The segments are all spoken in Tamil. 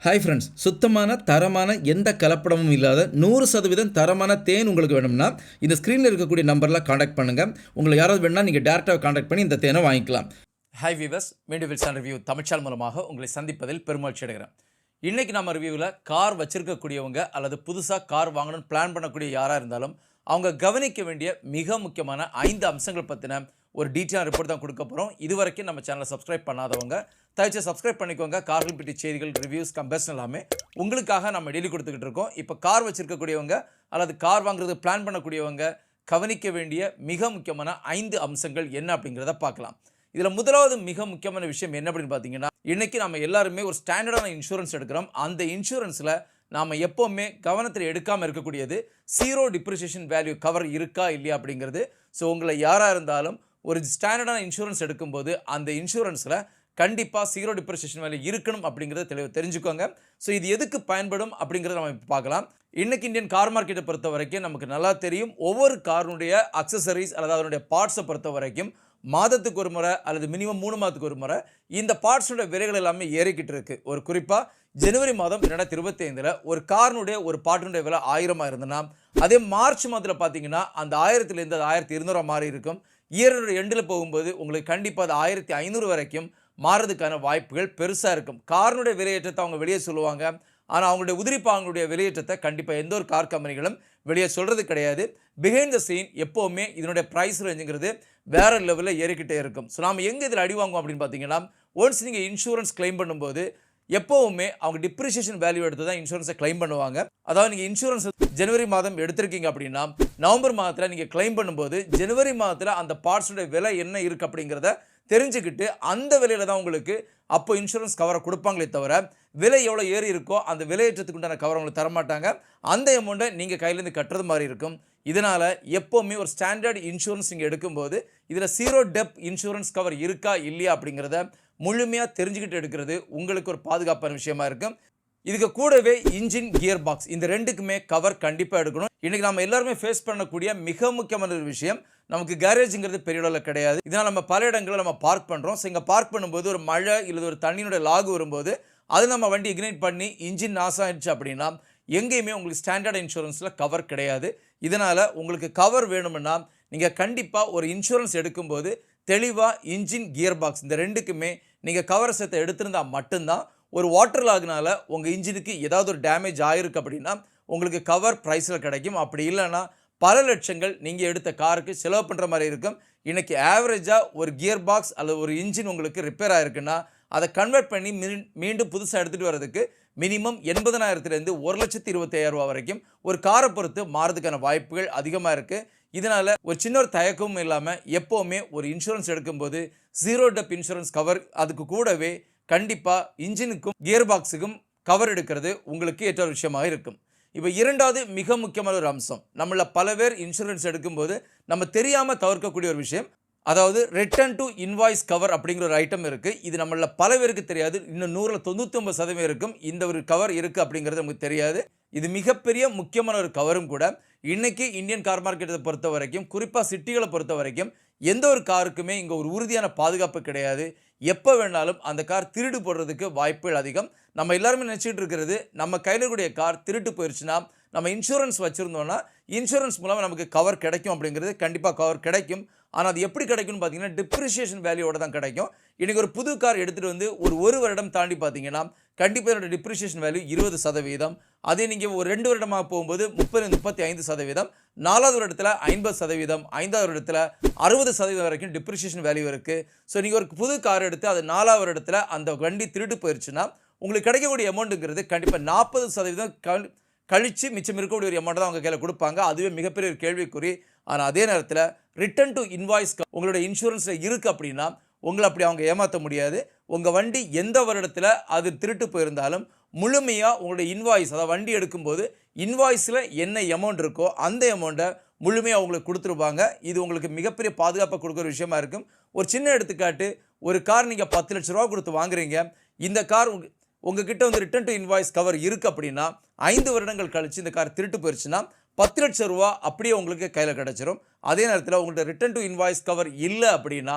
ஹாய் ஃப்ரெண்ட்ஸ், சுத்தமான தரமான எந்த கலப்படமும் இல்லாத 100% தரமான தேன் உங்களுக்கு வேணும்னா இந்த ஸ்க்ரீனில் இருக்கக்கூடிய நம்பரில் காண்டாக்ட் பண்ணுங்கள். உங்களுக்கு யாராவது வேணும்னா நீங்கள் டேரெக்டாக காண்டாக்ட் பண்ணி இந்த தேனை வாங்கிக்கலாம். ஹாய் வீவர்ஸ், மீண்டும் வில்சன் ரிவ்யூ தமிழ்ச்சால் மூலமாக உங்களை சந்திப்பதில் பெருமகிழ்ச்சி அடைகிறேன். இன்றைக்கி நம்ம ரிவ்யூவில் கார் வச்சிருக்கக்கூடியவங்க அல்லது புதுசாக கார் வாங்கணும்னு பிளான் பண்ணக்கூடிய யாராக இருந்தாலும் அவங்க கவனிக்க வேண்டிய மிக முக்கியமான 5 அம்சங்கள் பற்றின ஒரு டீட்டெயில் ரிப்போர்ட் தான் கொடுக்க போகிறோம். இது வரைக்கும் நம்ம சேனலை சப்ஸ்கிரைப் பண்ணாதவங்க தயவுச்சு சப்ஸ்கிரைப் பண்ணிக்கோங்க. கார்கள் பற்றி செய்திகள், ரிவ்யூஸ், கம்பேரிசன் எல்லாமே உங்களுக்காக நம்ம டெய்லி கொடுத்துக்கிட்டு இருக்கோம். இப்போ கார் வச்சிருக்கக்கூடியவங்க அல்லது கார் வாங்குறது பிளான் பண்ணக்கூடியவங்க கவனிக்க வேண்டிய மிக முக்கியமான 5 அம்சங்கள் என்ன அப்படிங்கிறத பார்க்கலாம். இதில் முதலாவது மிக முக்கியமான விஷயம் என்ன அப்படின்னு பார்த்தீங்கன்னா, இன்றைக்கி நம்ம எல்லாருமே ஒரு ஸ்டாண்டர்டான இன்சூரன்ஸ் எடுக்கிறோம். அந்த இன்சூரன்ஸில் நாம் எப்போவுமே கவனத்தில் எடுக்காமல் இருக்கக்கூடியது ஜீரோ டிப்ரிசியேஷன் வேல்யூ கவர் இருக்கா இல்லையா அப்படிங்கிறது. ஸோ உங்களை யாராக இருந்தாலும் ஒரு ஸ்டாண்டர்டான இன்சூரன்ஸ் எடுக்கும்போது அந்த இன்சூரன்ஸில் கண்டிப்பாக ஜீரோ டிப்ரிசியேஷன் வேல்யூ இருக்கணும் அப்படிங்கிறத தெரிஞ்சுக்கோங்க. ஸோ இது எதுக்கு பயன்படும் அப்படிங்கிறத நம்ம இப்போ பார்க்கலாம். இன்றைக்கி இந்தியன் கார் மார்க்கெட்டை பொறுத்த வரைக்கும் நமக்கு நல்லா தெரியும், ஒவ்வொரு காருடைய அக்சசரிஸ் அல்லது அதனுடைய பார்ட்ஸை பொறுத்த வரைக்கும் மாதத்துக்கு ஒரு முறை அல்லது மினிமம் 3 மாதத்துக்கு ஒரு முறை இந்த பார்ட்ஸோட விலைகள் எல்லாமே ஏறிக்கிட்டு இருக்குது. ஒரு குறிப்பாக ஜனவரி மாதம் 2025 ஒரு காரினுடைய ஒரு பார்ட்டினுடைய விலை 1000 இருந்ததுன்னா, அதே மார்ச் மாதத்தில் பார்த்தீங்கன்னா அந்த 1000லேருந்து அது 1200 மாறி இருக்கும். இயருடைய எண்டில் போகும்போது உங்களுக்கு கண்டிப்பாக அது 1500 வரைக்கும் மாறதுக்கான வாய்ப்புகள் பெருசாக இருக்கும். காரினுடைய விலையேற்றத்தை அவங்க வெளியே சொல்லுவாங்க, ஆனால் அவங்களுடைய உதிரிப்பாங்களுடைய விலையேற்றத்தை கண்டிப்பாக எந்த ஒரு கார் கம்பெனிகளும் வெளியே சொல்கிறது கிடையாது. பிஹைண்ட் த சீன் எப்போவுமே இதனுடைய ப்ரைஸ் ரேஞ்சுங்கிறது வேறு லெவலில் ஏறிக்கிட்டே இருக்கும். ஸோ நாம் எங்கே இதில் அடி வாங்குவோம் அப்படின்னு பார்த்தீங்கன்னா, ஒன்ஸ் நீங்கள் இன்சூரன்ஸ் கிளைம் பண்ணும்போது எப்போவுமே அவங்க டிப்ரிசியேஷன் வேல்யூ எடுத்து தான் இன்சூரன்ஸை கிளைம் பண்ணுவாங்க. அதாவது நீங்கள் இன்சூரன்ஸ் ஜனவரி மாதம் எடுத்திருக்கீங்க அப்படின்னா நவம்பர் மாதத்தில் நீங்கள் கிளைம் பண்ணும்போது ஜனவரி மாதத்தில் அந்த பார்ட்ஸுடைய விலை என்ன இருக்குது அப்படிங்கிறத தெரிஞ்சுக்கிட்டு அந்த விலையில் தான் உங்களுக்கு அப்போ இன்சூரன்ஸ் கவரை கொடுப்பாங்களே தவிர விலை எவ்வளோ ஏறி இருக்கோ அந்த விலையேற்றத்துக்கு உண்டான கவர் உங்களுக்கு தரமாட்டாங்க. அந்த அமௌண்ட்டை நீங்கள் கையிலேருந்து கட்டுறது மாதிரி இருக்கும். இதனால் எப்போவுமே ஒரு ஸ்டாண்டர்ட் இன்சூரன்ஸ் நீங்கள் எடுக்கும்போது இதில் ஜீரோ டெப் இன்சூரன்ஸ் கவர் இருக்கா இல்லையா அப்படிங்கிறத முழுமையாக தெரிஞ்சுக்கிட்டு எடுக்கிறது உங்களுக்கு ஒரு பாதுகாப்பான விஷயமா இருக்கும். இதுக்கு கூடவே இன்ஜின், கியர் பாக்ஸ் இந்த ரெண்டுக்குமே கவர் கண்டிப்பாக எடுக்கணும். இன்றைக்கி நம்ம எல்லாருமே ஃபேஸ் பண்ணக்கூடிய மிக முக்கியமான ஒரு விஷயம், நமக்கு கேரேஜுங்கிறது பெரிய அளவில் கிடையாது. இதனால் நம்ம பல இடங்களில் நம்ம பார்க் பண்ணுறோம். ஸோ இங்கே பார்க் பண்ணும்போது ஒரு மழை இல்லை ஒரு தண்ணியினுடைய லாகு வரும்போது அது நம்ம வண்டி இக்னைட் பண்ணி இன்ஜின் நாசம் ஆயிடுச்சு அப்படின்னா எங்கேயுமே உங்களுக்கு ஸ்டாண்டர்ட் இன்சூரன்ஸில் கவர் கிடையாது. இதனால் உங்களுக்கு கவர் வேணும்னா நீங்கள் கண்டிப்பாக ஒரு இன்சூரன்ஸ் எடுக்கும்போது தெளிவாக இன்ஜின், கியர் பாக்ஸ் இந்த ரெண்டுக்குமே நீங்கள் கவர் சேர்த்து எடுத்திருந்தால் மட்டும்தான் ஒரு வாட்டர் லாக்னால் உங்கள் இன்ஜினுக்கு ஏதாவது ஒரு டேமேஜ் ஆகிருக்கு அப்படின்னா உங்களுக்கு கவர் ப்ரைஸில் கிடைக்கும். அப்படி இல்லைன்னா பல லட்சங்கள் நீங்கள் எடுத்த காருக்கு செலவு பண்ணுற மாதிரி இருக்கும். இன்றைக்கி ஆவரேஜாக ஒரு கியர் பாக்ஸ் அல்லது ஒரு இன்ஜின் உங்களுக்கு ரிப்பேர் ஆகிருக்குன்னா அதை கன்வெர்ட் பண்ணி மீண்டும் புதுசாக எடுத்துகிட்டு வரதுக்கு மினிமம் 80,000லேருந்து 1,25,000 வரைக்கும் ஒரு காரை பொறுத்து மாறதுக்கான வாய்ப்புகள் அதிகமாக இருக்குது. இதனால் ஒரு சின்ன ஒரு தயக்கமும் இல்லாமல் எப்போவுமே ஒரு இன்சூரன்ஸ் எடுக்கும்போது ஜீரோ டெப் இன்சூரன்ஸ் கவர் அதுக்கு கூடவே கண்டிப்பாக இன்ஜினுக்கும் கியர் பாக்ஸுக்கும் கவர் எடுக்கிறது உங்களுக்கு ஏற்ற ஒரு விஷயமாக இருக்கும். இப்போ இரண்டாவது மிக முக்கியமான ஒரு அம்சம், நம்மள பல பேர் இன்சூரன்ஸ் எடுக்கும்போது நம்ம தெரியாமல் தவிர்க்கக்கூடிய ஒரு விஷயம், அதாவது ரிட்டர்ன் டு இன்வாய்ஸ் கவர் அப்படிங்கிற ஒரு ஐட்டம் இருக்குது. இது நம்மள பல பேருக்கு தெரியாது. இன்னும் 100ல் 99% இருக்கும் இந்த ஒரு கவர் இருக்குது அப்படிங்கிறது நமக்கு தெரியாது. இது மிகப்பெரிய முக்கியமான ஒரு கவரும் கூட. இன்றைக்கி இந்தியன் கார் மார்க்கெட்டை பொறுத்த வரைக்கும், குறிப்பாக சிட்டிகளை பொறுத்த வரைக்கும் எந்த ஒரு காருக்குமே இங்கே ஒரு உறுதியான பாதுகாப்பு கிடையாது. எப்போ வேணாலும் அந்த கார் திருடு போடுறதுக்கு வாய்ப்புகள் அதிகம். நம்ம எல்லாருமே நினச்சிட்டு இருக்கிறது, நம்ம கையில் இருக்கக்கூடிய கார் திருட்டு போயிடுச்சுன்னா நம்ம இன்சூரன்ஸ் வச்சுருந்தோன்னா இன்சூரன்ஸ் மூலமாக நமக்கு கவர் கிடைக்கும் அப்படிங்கிறது. கண்டிப்பாக கவர் கிடைக்கும். ஆனால் அது எப்படி கிடைக்கும்னு பார்த்தீங்கன்னா டிப்ரிசியேஷன் வேல்யூவோட தான் கிடைக்கும். இன்றைக்கி ஒரு புது கார் எடுத்துகிட்டு வந்து ஒரு வருடம் தாண்டி பார்த்தீங்கன்னா கண்டிப்பாக என்னோட டிப்ரிசியேஷன் வேல்யூ 20%. அதே நீங்கள் ஒரு 2 வருடமாக போகும்போது 30-35%, 4வது வருடத்தில் 50%, 5வது வருடத்தில் 60% வரைக்கும் டிப்ரிசியேஷன் வேல்யூ இருக்குது. ஸோ நீங்கள் ஒரு புது கார் எடுத்து அது 4வது வருடத்தில் அந்த வண்டி திருட்டு போயிடுச்சுன்னா உங்களுக்கு கிடைக்கக்கூடிய அமௌண்ட்டுங்கிறது கண்டிப்பாக 40% கழித்து மிச்சம் இருக்கக்கூடிய ஒரு அமௌண்ட் தான் அவங்க கையில் கொடுப்பாங்க. அதுவே மிகப்பெரிய ஒரு கேள்விக்குறி. ஆனால் அதே நேரத்தில் ரிட்டர்ன் டு இன்வாய்ஸ் உங்களுடைய இன்சூரன்ஸில் இருக்குது அப்படின்னா உங்களை அப்படி அவங்க ஏமாற்ற முடியாது. உங்கள் வண்டி எந்த வருடத்தில் அது திருட்டு போயிருந்தாலும் முழுமையாக உங்களுடைய இன்வாய்ஸ், அதாவது வண்டி எடுக்கும்போது இன்வாய்ஸில் என்ன அமௌண்ட் இருக்கோ அந்த அமௌண்ட்டை முழுமையாக உங்களுக்கு கொடுத்துருப்பாங்க. இது உங்களுக்கு மிகப்பெரிய பாதுகாப்பை கொடுக்குற விஷயமா இருக்கும். ஒரு சின்ன எடுத்துக்காட்டு, ஒரு கார் நீங்கள் 10 லட்ச ரூபா கொடுத்து வாங்குறீங்க. இந்த கார் உங்ககிட்ட வந்து ரிட்டர்ன் டு இன்வாய்ஸ் கவர் இருக்குது அப்படின்னா 5 வருடங்கள் கழித்து இந்த கார் திருட்டு போயிடுச்சுன்னா 10 லட்சம் ரூபா அப்படியே உங்களுக்கு கையில் கிடச்சிரும். அதே நேரத்தில் உங்கள்கிட்ட ரிட்டர்ன் டு இன்வாய்ஸ் கவர் இல்லை அப்படின்னா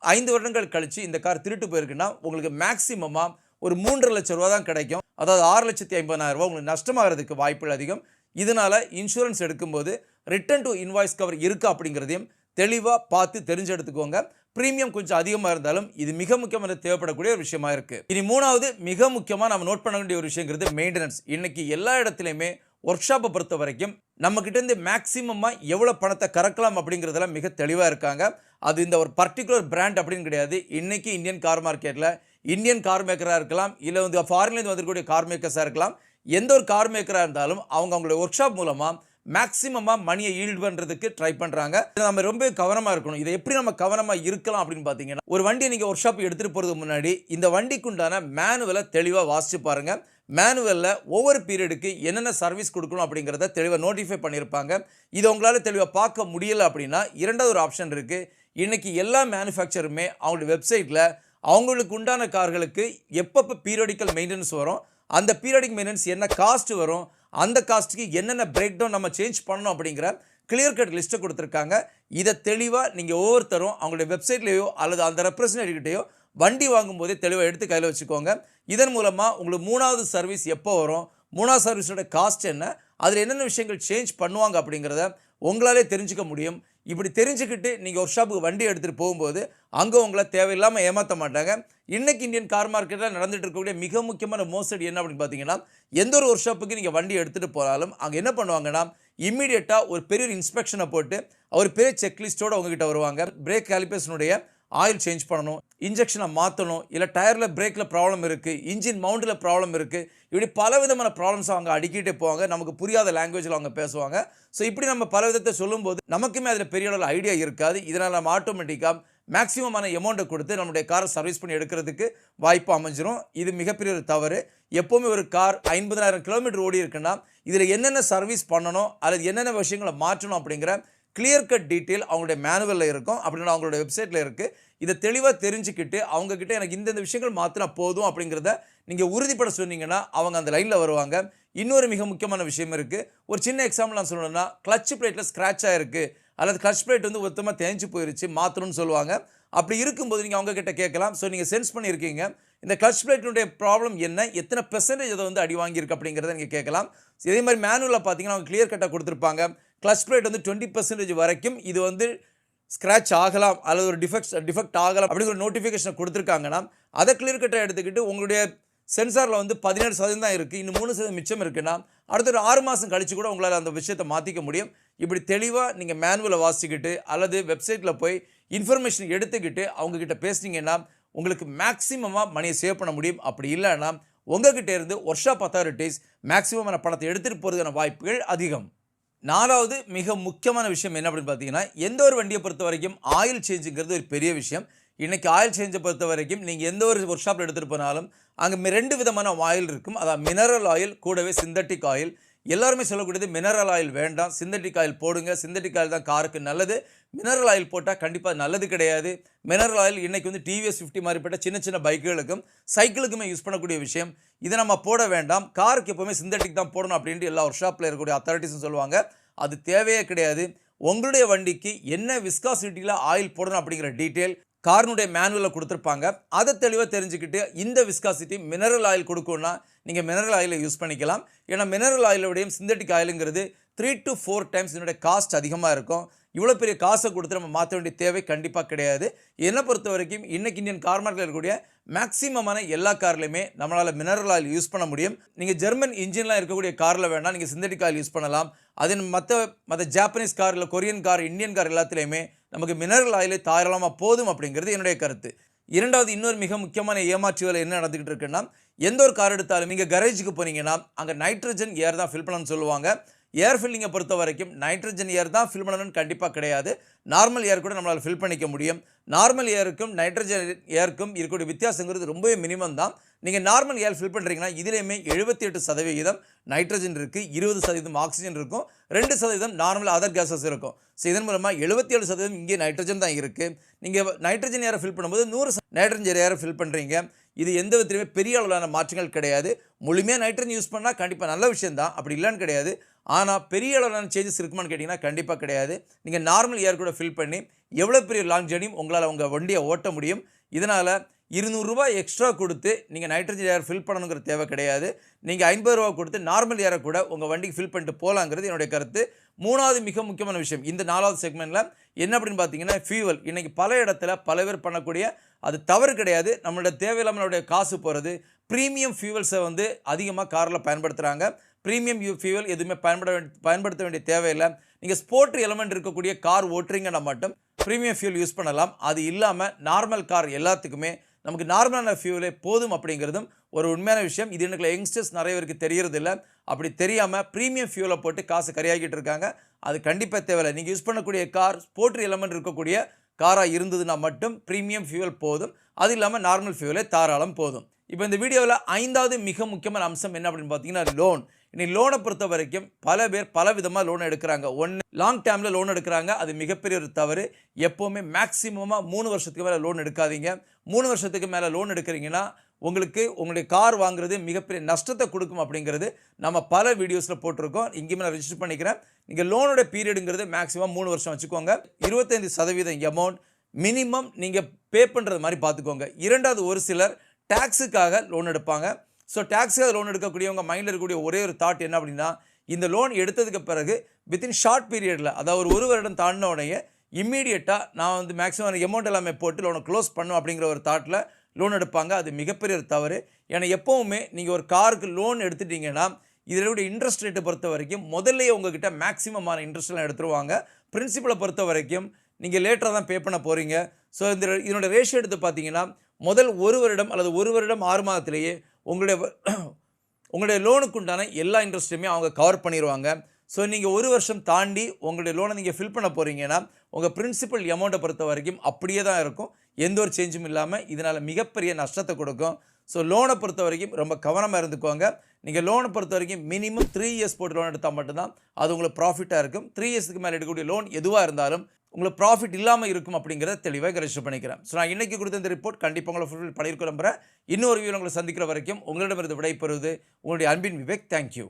5 வருடங்கள் கழித்து இந்த கார் திருட்டு போயிருக்குன்னா உங்களுக்கு மேக்ஸிமமாக ஒரு 3,50,000 ரூபா தான் கிடைக்கும். அதாவது 6,50,000 உங்களுக்கு நஷ்டமாகிறதுக்கு வாய்ப்புகள் அதிகம். இதனால் இன்சூரன்ஸ் எடுக்கும்போது ரிட்டர்ன் டு இன்வாய்ஸ் கவர் இருக்கா அப்படிங்கிறதையும் தெளிவாக பார்த்து தெரிஞ்சு எடுத்துக்கோங்க. ப்ரீமியம் கொஞ்சம் அதிகமாக இருந்தாலும் இது மிக முக்கியமாக தேவைப்படக்கூடிய ஒரு விஷயமா இருக்குது. இனி மூணாவது மிக முக்கியமாக நம்ம நோட் பண்ண வேண்டிய ஒரு விஷயங்கிறது மெயின்டெனன்ஸ். இன்றைக்கி எல்லா இடத்துலையுமே ஒர்க் ஷாப்பை பொறுத்த வரைக்கும் நம்மக்கிட்டேருந்து மேக்ஸிமமாக எவ்வளோ பணத்தை கறக்கலாம் அப்படிங்கிறதெல்லாம் மிக தெளிவாக இருக்காங்க. அது இந்த ஒரு பர்டிகுலர் பிராண்ட் அப்படின்னு கிடையாது. இன்றைக்கி இந்தியன் கார் மார்க்கெட்டில் இந்தியன் கார் மேக்கராக இருக்கலாம், இல்லை வந்து ஃபாரின்லேருந்து வந்துருக்கக்கூடிய கார் மேக்கர்ஸாக இருக்கலாம், எந்த ஒரு கார் மேக்கராக இருந்தாலும் அவங்களுடைய ஒர்க் ஷாப் மூலமாக மேக்ஸிமமாக மணியை ஈல்டு பண்ணுறதுக்கு ட்ரை பண்ணுறாங்க. நம்ம ரொம்ப கவனமாக இருக்கணும். இதை எப்படி நம்ம கவனமாக இருக்கலாம் அப்படின்னு பார்த்தீங்கன்னா, ஒரு வண்டியை நீங்கள் ஒர்க் ஷாப் எடுத்துகிட்டு போகிறதுக்கு முன்னாடி இந்த வண்டிக்கு உண்டான மேனுவலை தெளிவாக வாசித்து பாருங்கள். மேனுவலில் ஒவ்வொரு பீரியடுக்கு என்னென்ன சர்வீஸ் கொடுக்கணும் அப்படிங்கிறத தெளிவாக நோட்டிஃபை பண்ணியிருப்பாங்க. இதை உங்களால் தெளிவாக பார்க்க முடியலை அப்படின்னா இரண்டாவது ஒரு ஆப்ஷன் இருக்குது. இன்றைக்கி எல்லா மேனுஃபேக்சருமே அவங்களுடைய வெப்சைட்டில் அவங்களுக்கு உண்டான கார்களுக்கு எப்பப்போ பீரியடிக்கல் மெயின்டெனன்ஸ் வரும், அந்த பீரியடிக் மெயின்டெனன்ஸ் என்ன காஸ்ட் வரும், அந்த காஸ்ட்டுக்கு என்னென்ன பிரேக் டவுன் நம்ம சேஞ்ச் பண்ணணும் அப்படிங்கிற கிளியர் கட் லிஸ்ட்டை கொடுத்துருக்காங்க. இதை தெளிவாக நீங்கள் ஒவ்வொருத்தரும் அவங்களுடைய வெப்சைட்லேயோ அல்லது அந்த ரெப்ரஸன்டேட்டிவ்கிட்டையோ வண்டி வாங்கும்போதே தெளிவாக எடுத்து கையில் வச்சுக்கோங்க. இதன் மூலமாக உங்களுக்கு மூணாவது சர்வீஸ் எப்போ வரும், மூணாவது சர்வீஸோட காஸ்ட் என்ன, அதில் என்னென்ன விஷயங்கள் சேஞ்ச் பண்ணுவாங்க அப்படிங்கிறத உங்களாலே தெரிஞ்சுக்க முடியும். இப்படி தெரிஞ்சுக்கிட்டு நீங்கள் ஒர்க் ஷாப்புக்கு வண்டி எடுத்துகிட்டு போகும்போது அங்கே உங்களை தேவையில்லாமல் ஏமாற்ற மாட்டாங்க. இன்றைக்கி இந்தியன் கார் மார்க்கெட்டில் நடந்துகிட்டு இருக்கக்கூடிய மிக முக்கியமான மோசடி என்ன அப்படின்னு பார்த்தீங்கன்னா, எந்த ஒரு ஒர்க் ஷாப்புக்கு நீங்கள் வண்டி எடுத்துகிட்டு போனாலும் அங்கே என்ன பண்ணுவாங்கன்னா, இம்மீடியட்டாக ஒரு பெரிய இன்ஸ்பெக்ஷனை போட்டு ஒரு பெரிய செக்லிஸ்ட்டோடு உங்ககிட்ட வருவாங்க. பிரேக் காலிபர்ஸினுடைய ஆயில் சேஞ்ச் பண்ணணும், இன்ஜெக்ஷனை மாற்றணும், இல்லை டயரில் பிரேக்கில் ப்ராப்ளம் இருக்குது, இன்ஜின் மவுண்டில் ப்ராப்ளம் இருக்குது, இப்படி பல விதமான ப்ராப்ளம்ஸ் அவங்க அடிக்கிட்டே போவாங்க. நமக்கு புரியாத லாங்குவேஜில் அவங்க பேசுவாங்க. ஸோ இப்படி நம்ம பல விதத்தை சொல்லும்போது நமக்குமே அதில் பெரிய அளவில் ஐடியா இருக்காது. இதனால் நம்ம ஆட்டோமேட்டிக்காக மேக்ஸிமமான அமௌண்ட்டை கொடுத்து நம்முடைய காரை சர்வீஸ் பண்ணி எடுக்கிறதுக்கு வாய்ப்பு அமைஞ்சிரும். இது மிகப்பெரிய ஒரு தவறு. எப்போவுமே ஒரு கார் 50,000 கிலோமீட்டர் ஓடி இருக்குன்னா இதில் என்னென்ன சர்வீஸ் பண்ணணும் அல்லது என்னென்ன விஷயங்களை மாற்றணும் அப்படிங்கிற கிளியர் கட் டீட்டெயில் அவங்களுடைய மேனுவலில் இருக்கும், அப்படின்னா அவங்களோட வெப்சைட்டில் இருக்குது. இதை தெளிவாக தெரிஞ்சுக்கிட்டு அவங்கக்கிட்ட எனக்கு இந்தந்த விஷயங்கள் மாற்றினா போதும் அப்படிங்கிறத நீங்கள் உறுதிப்பட சொன்னீங்கன்னா அவங்க அந்த லைனில் வருவாங்க. இன்னொரு மிக முக்கியமான விஷயம் இருக்குது. ஒரு சின்ன எக்ஸாம்பிள் நான் சொல்லணும்னா, கிளச் பிளேட்டில் ஸ்க்ராட்ச் ஆகிருக்கு அல்லது கிளச் பிளேட் வந்து மொத்தமாக தேஞ்சு போயிருச்சு, மாற்றணும்னு சொல்லுவாங்க. அப்படி இருக்கும்போது நீங்கள் அவங்கக்கிட்ட கேட்கலாம். ஸோ நீங்கள் சென்ஸ் பண்ணியிருக்கீங்க, இந்த கிளச் பிளேட்டினுடைய ப்ராப்ளம் என்ன, எத்தனை பெர்சன்டேஜ் அதை வந்து அடி வாங்கியிருக்கு அப்படிங்கிறத நீங்கள் கேட்கலாம். இதே மாதிரி மேனுவலில் பார்த்தீங்கன்னா அவங்க கிளியர் கட்டாக கொடுத்துருப்பாங்க. கிளச் பிளேட் வந்து 20% வரைக்கும் இது வந்து ஸ்க்ராட்ச் ஆகலாம் அல்லது ஒரு டிஃபெக்ட் ஆகலாம் அப்படிங்கிற நோட்டிஃபிகேஷனை கொடுத்துருக்காங்கன்னா அதை கிளியர் கட்டாக எடுத்துக்கிட்டு உங்களுடைய சென்சாரில் வந்து 17% தான் இருக்குது, இன்னும் 3% மிச்சம் இருக்குன்னா அடுத்த ஒரு 6 மாதம் கழித்து கூட உங்களால் அந்த விஷயத்தை மாற்றிக்க முடியும். இப்படி தெளிவாக நீங்கள் மேனுவலை வாசிக்கிட்டு அல்லது வெப்சைட்டில் போய் இன்ஃபர்மேஷன் எடுத்துக்கிட்டு அவங்கக்கிட்ட பேசுனீங்கன்னா உங்களுக்கு மேக்ஸிமமாக மணியை சேவ் பண்ண முடியும். அப்படி இல்லைன்னா உங்ககிட்ட இருந்து ஒர்க் ஷாப் அத்தாரிட்டிஸ் மேக்ஸிமமான பணத்தை எடுத்துகிட்டு போகிறதுக்கான வாய்ப்புகள் அதிகம். நாலாவது மிக முக்கியமான விஷயம் என்ன அப்படின்னு பார்த்தீங்கன்னா, எந்த ஒரு வண்டியை பொறுத்த வரைக்கும் ஆயில் சேஞ்சுங்கிறது ஒரு பெரிய விஷயம். இன்றைக்கி ஆயில் சேஞ்சை பொறுத்த வரைக்கும் நீங்கள் எந்த ஒரு ஒர்க் ஷாப்பில் எடுத்துகிட்டு போனாலும் அங்கே 2 விதமான ஆயில் இருக்கும். அதாவது மினரல் ஆயில் கூடவே சிந்தட்டிக் ஆயில். எல்லாருமே சொல்லக்கூடியது மினரல் ஆயில் வேண்டாம், சிந்தட்டிக் ஆயில் போடுங்க, சிந்தட்டிக் ஆயில் தான் காருக்கு நல்லது. மினரல் ஆயில் போட்டால் கண்டிப்பாக நல்லது கிடையாது. மினரல் ஆயில் இன்றைக்கி வந்து டிவிஎஸ் 50 மாதிரிப்பட்ட சின்ன சின்ன பைக்குகளுக்கும் சைக்கிளுக்குமே யூஸ் பண்ணக்கூடிய விஷயம். இதை நம்ம போட வேண்டாம், காருக்கு எப்போவுமே சிந்தட்டிக் தான் போடணும் அப்படின்ட்டு எல்லா ஒர்க் ஷாப்பில் இருக்கக்கூடிய அத்தாரிட்டிஸும் சொல்லுவாங்க. அது தேவையே கிடையாது. உங்களுடைய வண்டிக்கு என்ன விஸ்காசிட்டியில் ஆயில் போடணும் அப்படிங்கிற டீட்டெயில் கார்னுடைய மேனுவலில் கொடுத்துருப்பாங்க. அதை தெளிவாக தெரிஞ்சுக்கிட்டு இந்த விஸ்காசிட்டி மினரல் ஆயில் கொடுக்கணும்னா நீங்கள் மினரல் ஆயிலை யூஸ் பண்ணிக்கலாம். ஏன்னா மினரல் ஆயிலோடையும் சிந்தட்டிக் ஆயிலுங்கிறது 3 to 4 டைம்ஸ் இதனுடைய காஸ்ட் அதிகமாக இருக்கும். இவ்வளோ பெரிய காசை கொடுத்து நம்ம மாற்ற வேண்டிய தேவை கண்டிப்பாக கிடையாது. என்னை பொறுத்த வரைக்கும் இன்றைக்கி இந்தியன் கார் மார்க்கெட்டில் இருக்கக்கூடிய மேக்ஸிமமான எல்லா கார்லையுமே நம்மளால் மினரல் ஆயில் யூஸ் பண்ண முடியும். நீங்கள் ஜெர்மன் இன்ஜின்லாம் இருக்கக்கூடிய காரில் வேணால் நீங்கள் சிந்தட்டிக் ஆயில் யூஸ் பண்ணலாம். அது மற்ற ஜாப்பனீஸ் கார் இல்லை கொரியன் கார் இந்தியன் கார் எல்லாத்துலேயுமே நமக்கு மினரல் ஆயிலே தாராளமாக போதும் அப்படிங்கிறது என்னுடைய கருத்து. இரண்டாவது இன்னொரு மிக முக்கியமான ஏமாற்று வேலை என்ன நடந்துக்கிட்டு இருக்குன்னா, எந்த ஒரு கார் எடுத்தாலும் நீங்கள் கரேஜுக்கு போனீங்கன்னா அங்கே நைட்ரஜன் ஏர் தான் ஃபில் பண்ணணும்னு சொல்லுவாங்க. ஏர் ஃபில்லிங்கை பொறுத்த வரைக்கும் நைட்ரஜன் ஏர் தான் ஃபில் பண்ணணும்னு கண்டிப்பாக கிடையாது. நார்மல் ஏர் கூட நம்மளால் ஃபில் பண்ணிக்க முடியும். நார்மல் ஏருக்கும் நைட்ரஜன் ஏருக்கும் இருக்கக்கூடிய வித்தியாசங்கிறது ரொம்பவே மினிமம் தான். நீங்கள் நார்மல் ஏர் ஃபில் பண்ணுறீங்கன்னா இதுலேயுமே 78% நைட்ரஜன் இருக்குது, 20% ஆக்சிஜன் இருக்கும், 2% நார்மல் அதர் கேஸஸ் இருக்கும். ஸோ இதன் மூலமாக 77% இங்கே நைட்ரஜன் தான் இருக்குது. நீங்கள் நைட்ரஜன் ஏரை ஃபில் பண்ணும்போது 100 நைட்ரஜன் ஏரை ஃபில் பண்ணுறீங்க. இது எந்த விதத்திலுமே பெரிய அளவிலான மாற்றங்கள் கிடையாது. முழுமையாக நைட்ரஜன் யூஸ் பண்ணால் கண்டிப்பாக நல்ல விஷயம் தான், அப்படி இல்லைன்னு கிடையாது. ஆனால் பெரிய அளவிலான சேஞ்சஸ் இருக்குமான்னு கேட்டிங்கன்னா கண்டிப்பாக கிடையாது. நீங்கள் நார்மல் ஏர் கூட ஃபில் பண்ணி எவ்வளோ பெரிய லாங் ஜர்னியும் உங்களால் உங்கள் வண்டியை ஓட்ட முடியும். இதனால் ரூ. 200 எக்ஸ்ட்ரா கொடுத்து நீங்கள் நைட்ரஜன் ஏர் ஃபில் பண்ணணுங்கிற தேவை கிடையாது. நீங்கள் ரூ. 50 கொடுத்து நார்மல் ஏரை கூட உங்கள் வண்டிக்கு ஃபில் பண்ணிட்டு போகலாங்கிறது என்னுடைய கருத்து. 3வது மிக முக்கியமான விஷயம் இந்த 4வது செக்மெண்ட்டில் என்ன அப்படின்னு பார்த்தீங்கன்னா ஃபியூவல். இன்றைக்கி பல இடத்துல பல பேர் பண்ணக்கூடிய அது தவறு கிடையாது. நம்மளோட தேவையில்லாமல் நம்மளுடைய காசு போகிறது. ப்ரீமியம் ஃபியூவல்ஸை வந்து அதிகமாக காரில் பயன்படுத்துகிறாங்க. ப்ரீமியம் ஃபியூவல் எதுவுமே பயன்படுத்த வேண்டிய தேவையில்லை. நீங்கள் ஸ்போர்ட் எலமெண்ட் இருக்கக்கூடிய கார் ஓட்டுறீங்கன்னா மட்டும் ப்ரீமியம் ஃபியூல் யூஸ் பண்ணலாம். அது இல்லாமல் நார்மல் கார் எல்லாத்துக்குமே நமக்கு நார்மலான ஃபியூலே போதும் அப்படிங்கிறதும் ஒரு உண்மையான விஷயம். இது எனக்கு யங்ஸ்டர்ஸ் நிறைய பேருக்கு தெரியறது இல்லை. அப்படி தெரியாமல் ப்ரீமியம் ஃபியூலை போட்டு காசு கரையாகிட்டு இருக்காங்க. அது கண்டிப்பாக தேவையில்லை. நீங்கள் யூஸ் பண்ணக்கூடிய கார் ஸ்போர்ட் எலமெண்ட் இருக்கக்கூடிய காராக இருந்ததுன்னா மட்டும் ப்ரீமியம் ஃபியூவல் போதும். அது இல்லாமல் நார்மல் ஃபியூலே தாராளம் போதும். இப்போ இந்த வீடியோவில் 5வது மிக முக்கியமான அம்சம் என்ன அப்படின்னு பார்த்தீங்கன்னா லோன். இன்னைக்கு லோனை பொறுத்த வரைக்கும் பல பேர் பல விதமாக லோன் எடுக்கிறாங்க. லாங் டேர்மில் லோன் எடுக்கிறாங்க. அது மிகப்பெரிய ஒரு தவறு. எப்போவுமே மேக்ஸிமமாக 3 வருஷத்துக்கு மேலே லோன் எடுக்காதீங்க. 3 வருஷத்துக்கு மேலே லோன் எடுக்கிறீங்கன்னா உங்களுக்கு உங்களுடைய கார் வாங்குறது மிகப்பெரிய நஷ்டத்தை கொடுக்கும் அப்படிங்கிறது நம்ம பல வீடியோஸில் போட்டிருக்கோம். இங்கேயுமே நான் ரிஜிஸ்டர் பண்ணிக்கிறேன். நீங்கள் லோனோட பீரியடுங்கிறது மேக்ஸிமம் 3 வருஷம் வச்சுக்கோங்க. 25% அமௌண்ட் மினிமம் நீங்கள் பே பண்ணுறது மாதிரி பார்த்துக்கோங்க. 2வது ஒரு சிலர் டேக்ஸுக்காக லோன் எடுப்பாங்க. ஸோ டேக்ஸுக்காக லோன் எடுக்கக்கூடியவங்க மைண்டில் இருக்கக்கூடிய ஒரே ஒரு தாட் என்ன அப்படின்னா இந்த லோன் எடுத்ததுக்கு பிறகு வித்தின் ஷார்ட் பீரியடில் அதாவது ஒரு வருடம் தாண்டின உடனே இம்மீடியட்டாக நான் வந்து மேக்ஸிமம் அமௌண்ட் எல்லாமே போட்டு லோனை க்ளோஸ் பண்ணும் அப்படிங்கிற ஒரு தாட்டில் லோன் எடுப்பாங்க. அது மிகப்பெரிய ஒரு தவறு. ஏன்னா எப்போவுமே நீங்கள் ஒரு காருக்கு லோன் எடுத்துட்டிங்கன்னா இதனுடைய இன்ட்ரெஸ்ட் ரேட்டை பொறுத்த வரைக்கும் முதல்லையே உங்ககிட்ட மேக்ஸிமமான இன்ட்ரெஸ்ட்லாம் எடுத்துருவாங்க. பிரின்சிபலை பொறுத்த வரைக்கும் நீங்கள் லேட்டராக தான் பே பண்ண போகிறீங்க. ஸோ இதனோட ரேஷியோ எடுத்து பார்த்தீங்கன்னா முதல் 1 வருடம் அல்லது 1 வருடம் 6 மாதத்திலேயே உங்களுடைய லோனுக்கு உண்டான எல்லா இன்ட்ரெஸ்ட்டுமே அவங்க கவர் பண்ணிடுவாங்க. ஸோ நீங்கள் 1 வருஷம் தாண்டி உங்களுடைய லோனை நீங்கள் ஃபில் பண்ண போகிறீங்கன்னா உங்கள் பிரின்சிபல் அமௌண்ட்டை பொறுத்த வரைக்கும் அப்படியே தான் இருக்கும். எந்த ஒரு சேஞ்சும் இல்லாமல். இதனால் மிகப்பெரிய நஷ்டத்தை கொடுக்கும். ஸோ லோனை பொறுத்த வரைக்கும் ரொம்ப கவனமாக இருந்துக்கோங்க. நீங்கள் லோனை பொறுத்த வரைக்கும் மினிமம் 3 இயர்ஸ் போட்டு லோன் எடுத்தால் மட்டும்தான் அது உங்களுக்கு ப்ராஃபிட்டாக இருக்கும். 3 இயர்ஸுக்கு மேலே எடுக்கக்கூடிய லோன் எதுவாக இருந்தாலும் உங்களுக்கு ப்ராஃபிட் இல்லாமல் இருக்கும் அப்படிங்கிறத தெளிவாக ரெஜிஸ்டர் பண்ணிக்கிறேன். ஸோ நான் இன்றைக்கி கொடுத்த இந்த ரிப்போர்ட் கண்டிப்பாக உங்களை ஃபுல்ஃபில் பண்ணியிருக்க நம்புகிறேன். இன்னொரு வீடியோ உங்களை சந்திக்கிற வரைக்கும் உங்களிடமிருந்து விடைபெறுவது உங்களுடைய அன்பின் விவேக். தேங்க்யூ.